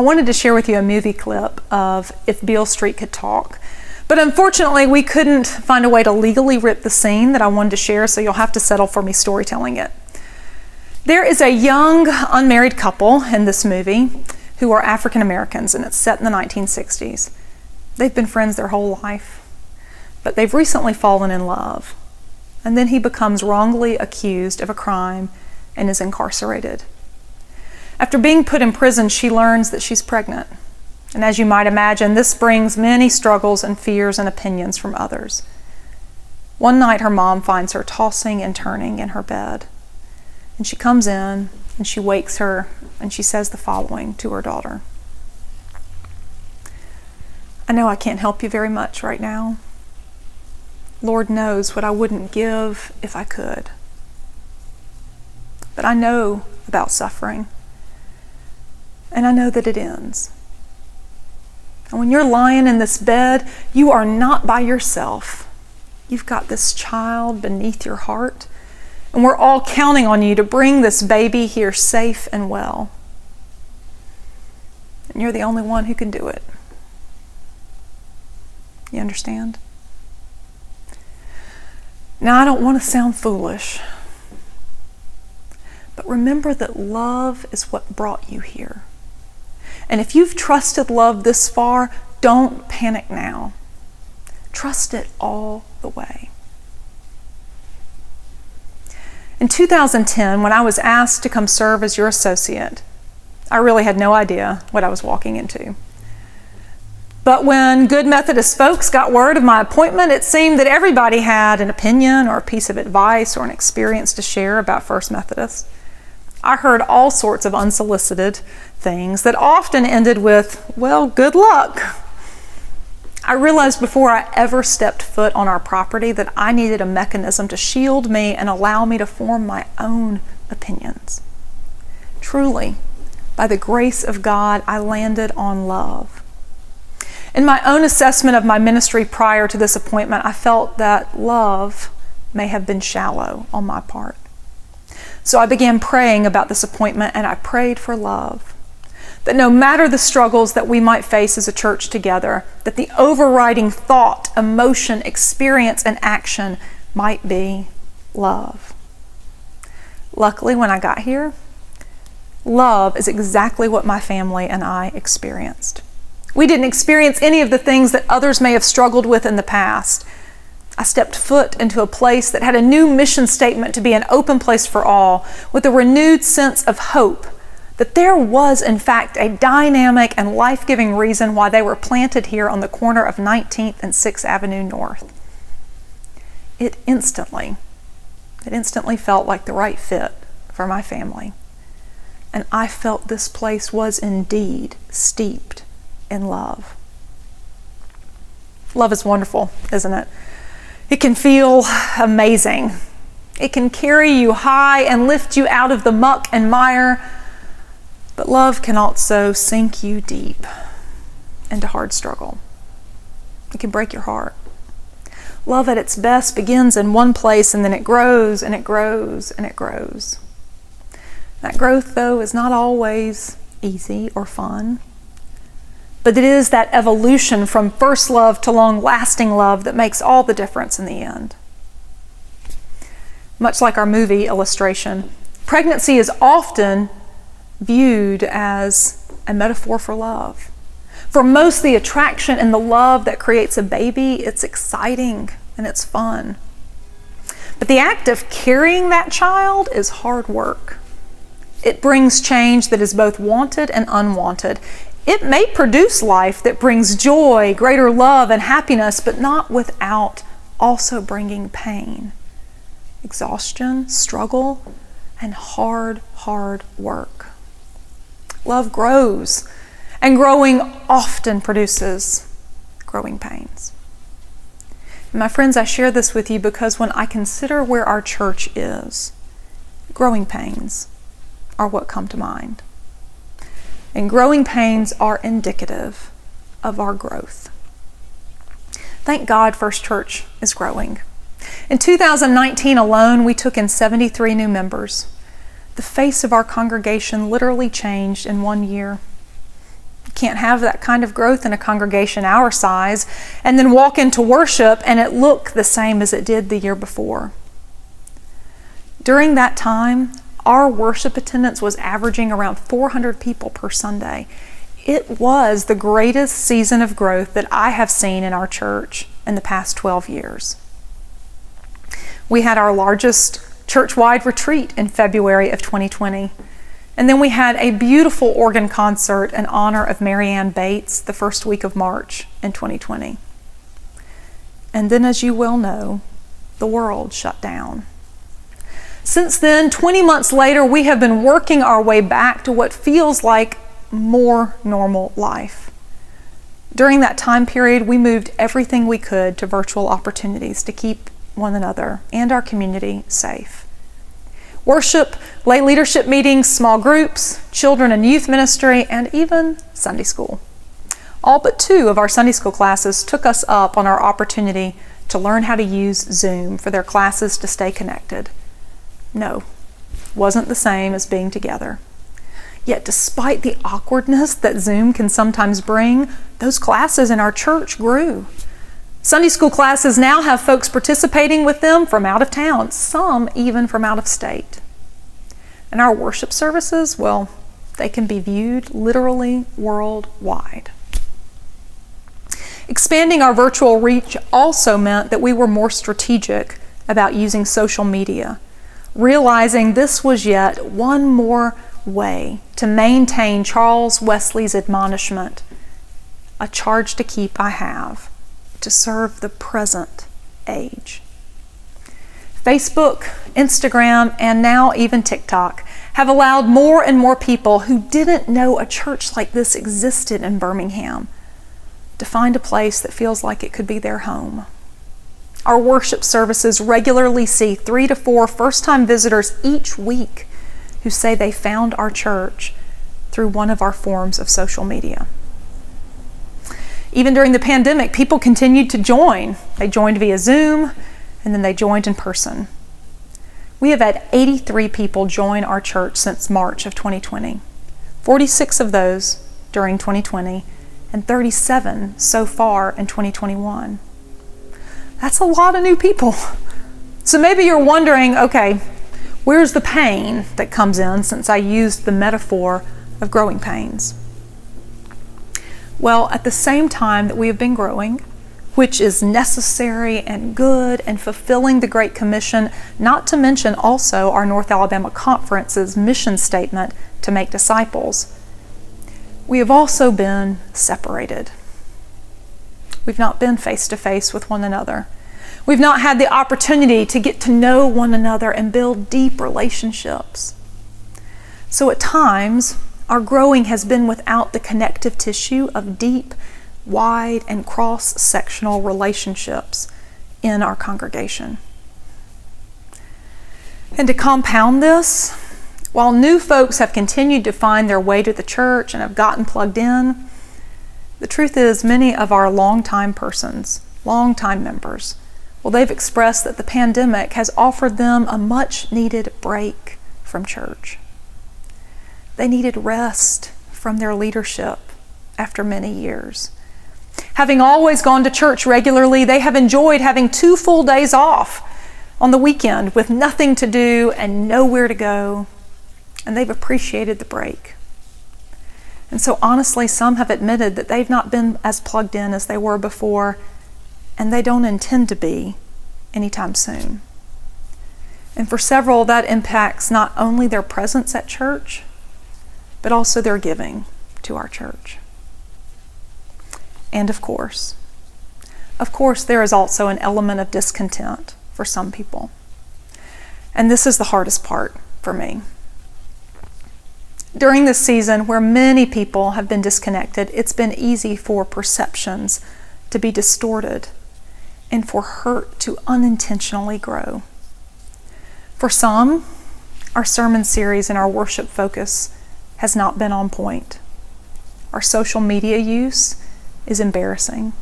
I wanted to share with you a movie clip of If Beale Street Could Talk. But unfortunately, we couldn't find a way to legally rip the scene that I wanted to share, so you'll have to settle for me storytelling it. There is a young, unmarried couple in this movie who are African Americans, and it's set in the 1960s. They've been friends their whole life, but they've recently fallen in love. And then he becomes wrongly accused of a crime and is incarcerated. After being put in prison, she learns that she's pregnant. And as you might imagine, this brings many struggles and fears and opinions from others. One night, her mom finds her tossing and turning in her bed. And she comes in and she wakes her and she says the following to her daughter. I know I can't help you very much right now. Lord knows what I wouldn't give if I could. But I know about suffering. And I know that it ends. And when you're lying in this bed, you are not by yourself. You've got this child beneath your heart, and we're all counting on you to bring this baby here safe and well. And you're the only one who can do it. You understand? Now, I don't want to sound foolish, but remember that love is what brought you here. And if you've trusted love this far, don't panic now. Trust it all the way. In 2010, when I was asked to come serve as your associate, I really had no idea what I was walking into. But when good Methodist folks got word of my appointment, it seemed that everybody had an opinion or a piece of advice or an experience to share about First Methodist. I heard all sorts of unsolicited things that often ended with, well, good luck. I realized before I ever stepped foot on our property that I needed a mechanism to shield me and allow me to form my own opinions. Truly, by the grace of God, I landed on love. In my own assessment of my ministry prior to this appointment, I felt that love may have been shallow on my part. So I began praying about this appointment, and I prayed for love. That no matter the struggles that we might face as a church together, that the overriding thought, emotion, experience, and action might be love. Luckily, when I got here, love is exactly what my family and I experienced. We didn't experience any of the things that others may have struggled with in the past. I stepped foot into a place that had a new mission statement to be an open place for all, with a renewed sense of hope that there was, in fact, a dynamic and life-giving reason why they were planted here on the corner of 19th and 6th Avenue North. It instantly felt like the right fit for my family. And I felt this place was indeed steeped in love. Love is wonderful, isn't it? It can feel amazing. It can carry you high and lift you out of the muck and mire. But love can also sink you deep into hard struggle. It can break your heart. Love at its best begins in one place, and then it grows and it grows and it grows. That growth, though, is not always easy or fun. But it is that evolution from first love to long-lasting love that makes all the difference in the end. Much like our movie illustration, pregnancy is often viewed as a metaphor for love. For most, the attraction and the love that creates a baby, it's exciting and it's fun. But the act of carrying that child is hard work. It brings change that is both wanted and unwanted. It may produce life that brings joy, greater love, and happiness, but not without also bringing pain, exhaustion, struggle, and hard work. Love grows, and growing often produces growing pains. And my friends, I share this with you because when I consider where our church is, growing pains are what come to mind. And growing pains are indicative of our growth. Thank God First Church is growing. In 2019 alone, we took in 73 new members. The face of our congregation literally changed in 1 year. can't have that kind of growth in a congregation our size and then walk into worship and it look the same as it did the year before. During that time, our worship attendance was averaging around 400 people per Sunday. It was the greatest season of growth that I have seen in our church in the past 12 years. We had our largest church-wide retreat in February of 2020. And then we had a beautiful organ concert in honor of Marianne Bates the first week of March in 2020. And then, as you well know, the world shut down. Since then, 20 months later, we have been working our way back to what feels like more normal life. During that time period, we moved everything we could to virtual opportunities to keep one another and our community safe. Worship, lay leadership meetings, small groups, children and youth ministry, and even Sunday school. All but 2 of our Sunday school classes took us up on our opportunity to learn how to use Zoom for their classes to stay connected. No, wasn't the same as being together. Yet despite the awkwardness that Zoom can sometimes bring, those classes in our church grew. Sunday school classes now have folks participating with them from out of town, some even from out of state. And our worship services, well, they can be viewed literally worldwide. Expanding our virtual reach also meant that we were more strategic about using social media, realizing this was yet one more way to maintain Charles Wesley's admonishment, a charge to keep I have, to serve the present age. Facebook, Instagram, and now even TikTok have allowed more and more people who didn't know a church like this existed in Birmingham to find a place that feels like it could be their home. Our worship services regularly see 3 to 4 first-time visitors each week who say they found our church through one of our forms of social media. Even during the pandemic, people continued to join. They joined via Zoom, and then they joined in person. We have had 83 people join our church since March of 2020, 46 of those during 2020, and 37 so far in 2021. That's a lot of new people. So maybe you're wondering, okay, where's the pain that comes in since I used the metaphor of growing pains? Well, at the same time that we have been growing, which is necessary and good and fulfilling the Great Commission, not to mention also our North Alabama Conference's mission statement to make disciples, we have also been separated. We've not been face to face with one another. We've not had the opportunity to get to know one another and build deep relationships. So at times, our growing has been without the connective tissue of deep, wide, and cross-sectional relationships in our congregation. And to compound this, while new folks have continued to find their way to the church and have gotten plugged in, the truth is many of our longtime members, well, they've expressed that the pandemic has offered them a much-needed break from church. They needed rest from their leadership after many years. Having always gone to church regularly, they have enjoyed having 2 full days off on the weekend with nothing to do and nowhere to go, and they've appreciated the break. And so honestly, some have admitted that they've not been as plugged in as they were before, and they don't intend to be anytime soon. And for several, that impacts not only their presence at church, but also their giving to our church. And of course, there is also an element of discontent for some people. And this is the hardest part for me. During this season where many people have been disconnected, it's been easy for perceptions to be distorted and for hurt to unintentionally grow. For some, our sermon series and our worship focus has not been on point. Our social media use is embarrassing.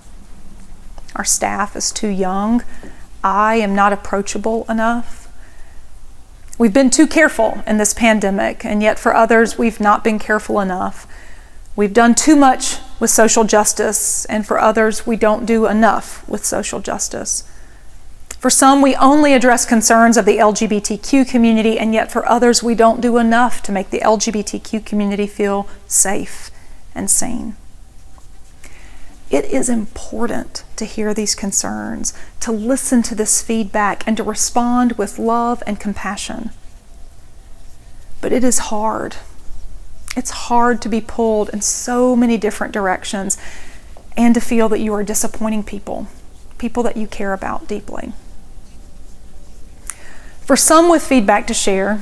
Our staff is too young. I am not approachable enough. We've been too careful in this pandemic, and yet for others, we've not been careful enough. We've done too much with social justice, and for others, we don't do enough with social justice. For some, we only address concerns of the LGBTQ community, and yet for others, we don't do enough to make the LGBTQ community feel safe and seen. It is important to hear these concerns, to listen to this feedback, and to respond with love and compassion. But it is hard. It's hard to be pulled in so many different directions and to feel that you are disappointing people that you care about deeply. For some with feedback to share,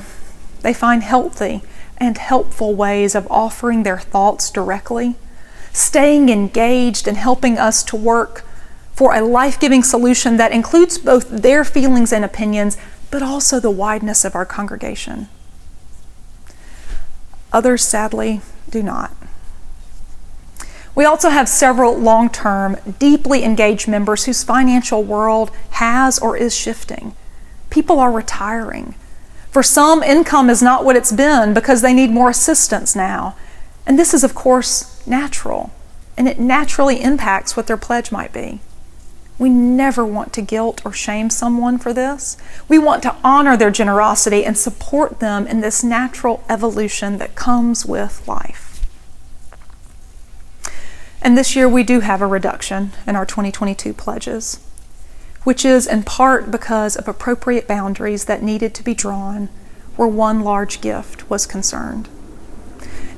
they find healthy and helpful ways of offering their thoughts directly, staying engaged and helping us to work for a life-giving solution that includes both their feelings and opinions, but also the wideness of our congregation. Others, sadly, do not. We also have several long-term, deeply engaged members whose financial world has or is shifting. People are retiring. For some, income is not what it's been because they need more assistance now. And this is, of course, natural, and it naturally impacts what their pledge might be. We never want to guilt or shame someone for this. We want to honor their generosity and support them in this natural evolution that comes with life. And this year we do have a reduction in our 2022 pledges, which is in part because of appropriate boundaries that needed to be drawn where one large gift was concerned.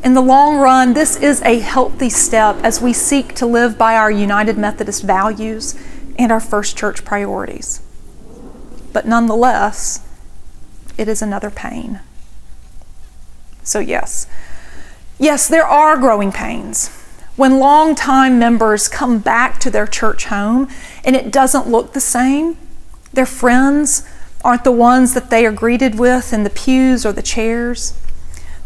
In the long run, this is a healthy step as we seek to live by our United Methodist values and our First Church priorities. But nonetheless, it is another pain. So yes, there are growing pains. When longtime members come back to their church home and it doesn't look the same, their friends aren't the ones that they are greeted with in the pews or the chairs.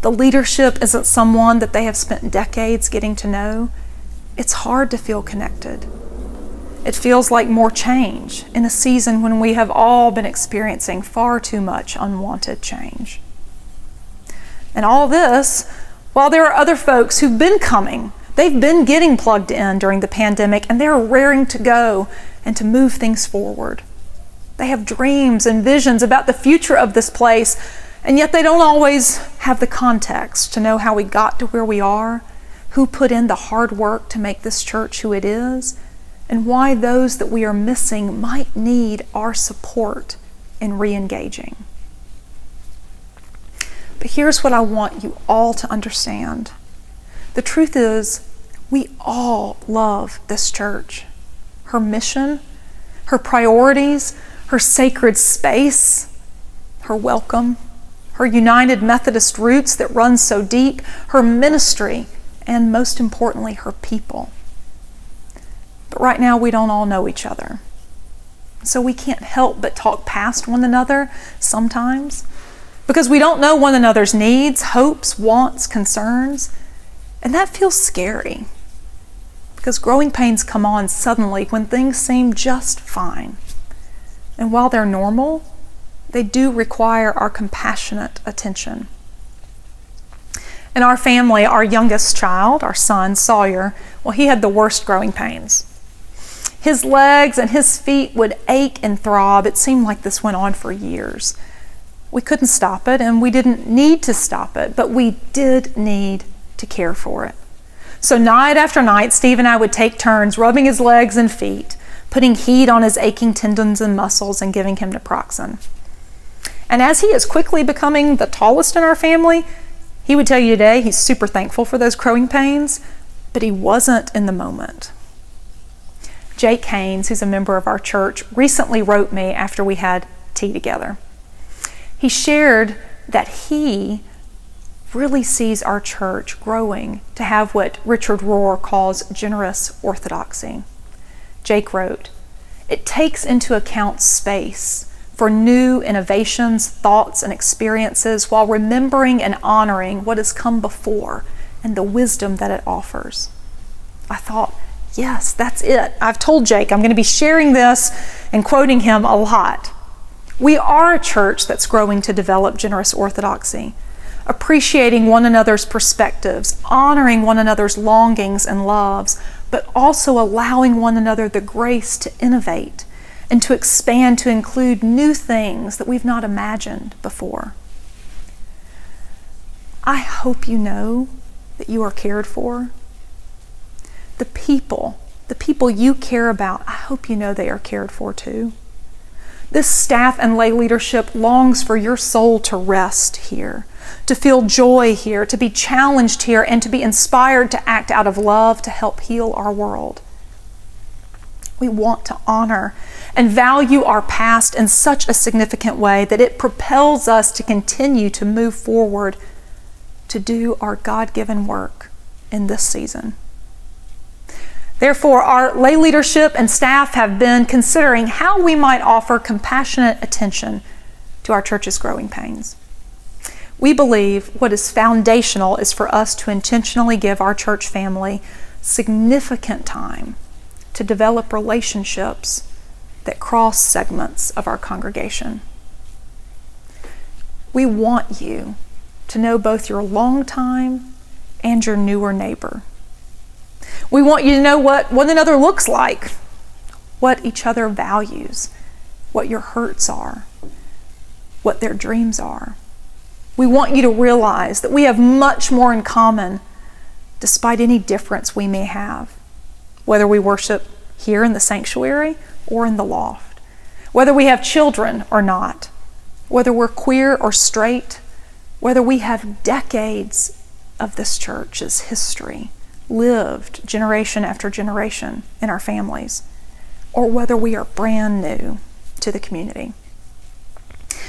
The leadership isn't someone that they have spent decades getting to know. It's hard to feel connected. It feels like more change in a season when we have all been experiencing far too much unwanted change. And all this, while there are other folks who've been coming, they've been getting plugged in during the pandemic, and they're raring to go and to move things forward. They have dreams and visions about the future of this place, and yet they don't always have the context to know how we got to where we are, who put in the hard work to make this church who it is, and why those that we are missing might need our support in re-engaging. But here's what I want you all to understand. The truth is, we all love this church, her mission, her priorities, her sacred space, her welcome, her United Methodist roots that run so deep, her ministry, and most importantly, her people. But right now, we don't all know each other. So we can't help but talk past one another sometimes because we don't know one another's needs, hopes, wants, concerns. And that feels scary because growing pains come on suddenly when things seem just fine. And while they're normal, they do require our compassionate attention. In our family, our youngest child, our son, Sawyer, well, he had the worst growing pains. His legs and his feet would ache and throb. It seemed like this went on for years. We couldn't stop it, and we didn't need to stop it, but we did need to care for it. So night after night, Steve and I would take turns rubbing his legs and feet, putting heat on his aching tendons and muscles, and giving him naproxen. And as he is quickly becoming the tallest in our family, he would tell you today he's super thankful for those growing pains, but he wasn't in the moment. Jake Haynes, who's a member of our church, recently wrote me after we had tea together. He shared that he really sees our church growing to have what Richard Rohr calls generous orthodoxy. Jake wrote, "It takes into account space for new innovations, thoughts, and experiences while remembering and honoring what has come before and the wisdom that it offers." I thought, yes, that's it. I've told Jake I'm going to be sharing this and quoting him a lot. We are a church that's growing to develop generous orthodoxy, appreciating one another's perspectives, honoring one another's longings and loves, but also allowing one another the grace to innovate and to expand to include new things that we've not imagined before. I hope you know that you are cared for. The people you care about, I hope you know they are cared for too. This staff and lay leadership longs for your soul to rest here, to feel joy here, to be challenged here, and to be inspired to act out of love to help heal our world. We want to honor and value our past in such a significant way that it propels us to continue to move forward to do our God-given work in this season. Therefore, our lay leadership and staff have been considering how we might offer compassionate attention to our church's growing pains. We believe what is foundational is for us to intentionally give our church family significant time to develop relationships that cross segments of our congregation. We want you to know both your longtime and your newer neighbor. We want you to know what one another looks like, what each other values, what your hurts are, what their dreams are. We want you to realize that we have much more in common despite any difference we may have, whether we worship here in the sanctuary or in the loft, whether we have children or not, whether we're queer or straight, whether we have decades of this church's history lived generation after generation in our families, or whether we are brand new to the community.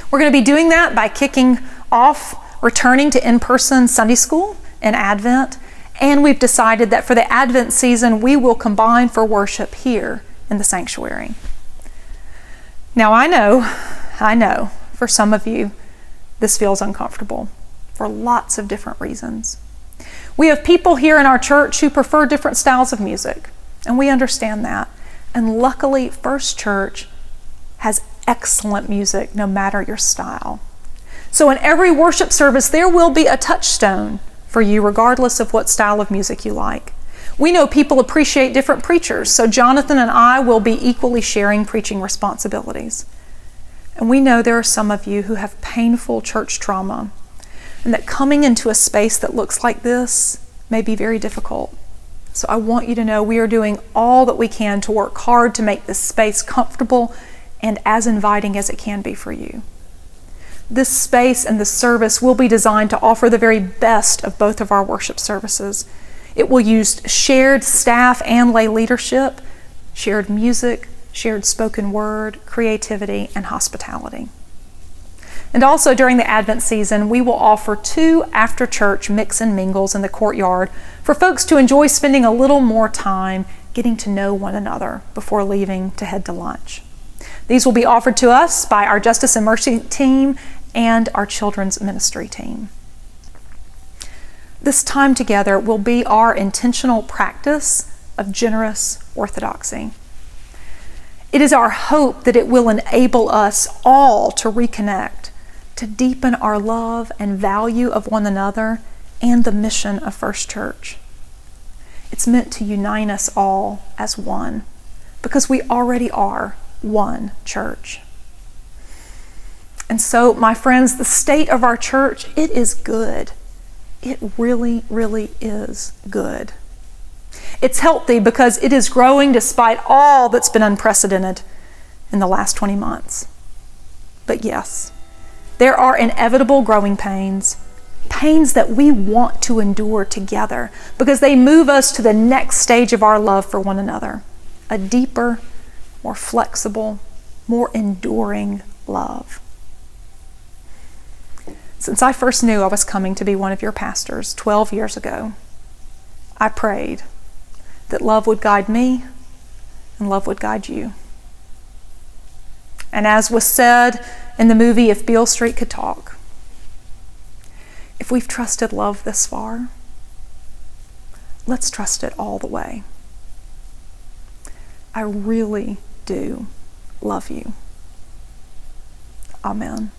We're going to be doing that by kicking off returning to in-person Sunday school in Advent, and we've decided that for the Advent season we will combine for worship here in the sanctuary. Now I know for some of you this feels uncomfortable for lots of different reasons. We have people here in our church who prefer different styles of music, and we understand that. And luckily, First Church has excellent music no matter your style. So in every worship service, there will be a touchstone for you regardless of what style of music you like. We know people appreciate different preachers, so Jonathan and I will be equally sharing preaching responsibilities. And we know there are some of you who have painful church trauma, and that coming into a space that looks like this may be very difficult. So I want you to know we are doing all that we can to work hard to make this space comfortable and as inviting as it can be for you. This space and this service will be designed to offer the very best of both of our worship services. It will use shared staff and lay leadership, shared music, shared spoken word, creativity, and hospitality. And also during the Advent season, we will offer 2 after-church mix and mingles in the courtyard for folks to enjoy spending a little more time getting to know one another before leaving to head to lunch. These will be offered to us by our Justice and Mercy team and our children's ministry team. This time together will be our intentional practice of generous orthodoxy. It is our hope that it will enable us all to reconnect, to deepen our love and value of one another and the mission of First Church. It's meant to unite us all as one, because we already are one church. And so, my friends, the state of our church, it is good. It really, really is good. It's healthy because it is growing despite all that's been unprecedented in the last 20 months. But yes, there are inevitable growing pains that we want to endure together because they move us to the next stage of our love for one another, a deeper, more flexible, more enduring love. Since I first knew I was coming to be one of your pastors 12 years ago, I prayed that love would guide me and love would guide you. And as was said in the movie If Beale Street Could Talk, if we've trusted love this far, let's trust it all the way. I really do love you. Amen.